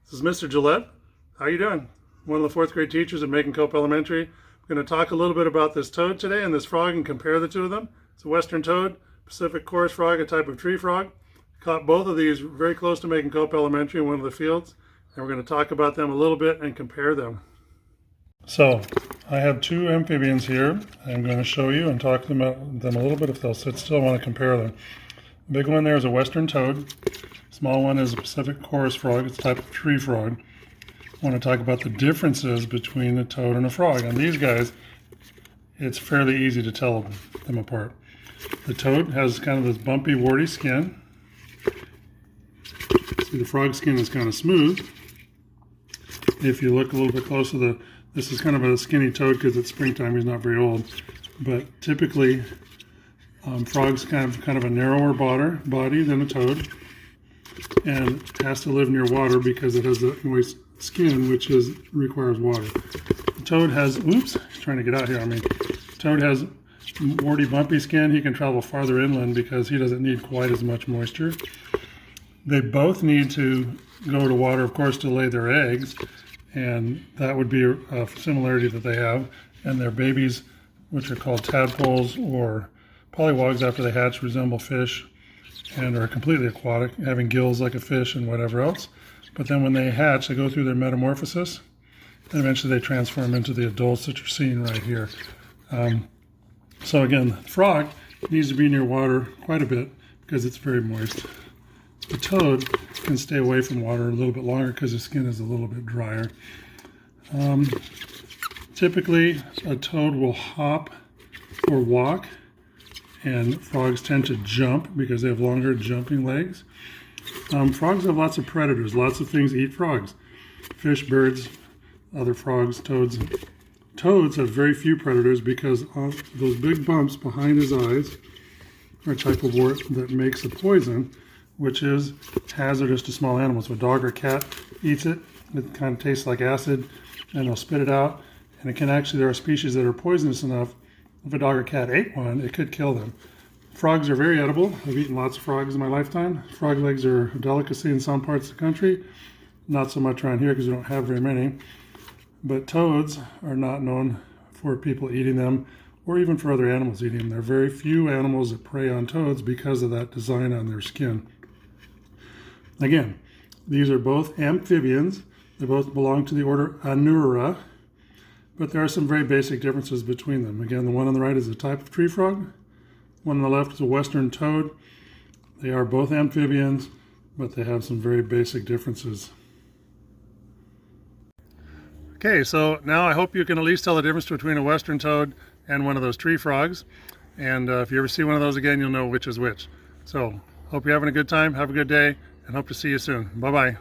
This is Mr. Gillette. How you doing? One of the fourth grade teachers at Macon Cope Elementary. I'm going to talk a little bit about this toad today and this frog and compare the two of them. It's a western toad, Pacific chorus frog, a type of tree frog. Caught both of these very close to Macon Cope Elementary in one of the fields, and we're going to talk about them a little bit and compare them. So I have two amphibians here. I'm going to show you and talk about them a little bit if they'll sit still. I want to compare them. The big one there is a western toad. Small one is a Pacific chorus frog. It's a type of tree frog. I want to talk about the differences between a toad and a frog. On these guys, it's fairly easy to tell them apart. The toad has kind of this bumpy, warty skin. See, the frog skin is kind of smooth. If you look a little bit closer, this is kind of a skinny toad because it's springtime. He's not very old. But typically, frogs have kind of a narrower body than a toad, and has to live near water because it has the moist skin, which requires water. The toad has, oops, he's trying to get out here on me. Toad has warty, bumpy skin. He can travel farther inland because he doesn't need quite as much moisture. They both need to go to water, of course, to lay their eggs, and that would be a similarity that they have. And their babies, which are called tadpoles or polywogs after they hatch, resemble fish and are completely aquatic, having gills like a fish and whatever else. But then when they hatch, they go through their metamorphosis, and eventually they transform into the adults that you're seeing right here. So again, the frog needs to be near water quite a bit because it's very moist. The toad can stay away from water a little bit longer because the skin is a little bit drier. Typically, a toad will hop or walk, and frogs tend to jump because they have longer jumping legs. Frogs have lots of predators. Lots of things eat frogs. Fish, birds, other frogs, toads. Toads have very few predators because of those big bumps behind his eyes are a type of wart that makes a poison, which is hazardous to small animals. So a dog or cat eats it, it kind of tastes like acid, and they'll spit it out. And it can actually, there are species that are poisonous enough, if a dog or cat ate one, it could kill them. Frogs are very edible. I've eaten lots of frogs in my lifetime. Frog legs are a delicacy in some parts of the country. Not so much around here because we don't have very many. But toads are not known for people eating them or even for other animals eating them. There are very few animals that prey on toads because of that design on their skin. Again, these are both amphibians. They both belong to the order Anura, but there are some very basic differences between them. Again, the one on the right is a type of tree frog. One on the left is a western toad. They are both amphibians, but they have some very basic differences. Okay, so now I hope you can at least tell the difference between a western toad and one of those tree frogs. And if you ever see one of those again, you'll know which is which. So, hope you're having a good time, have a good day, and hope to see you soon. Bye-bye.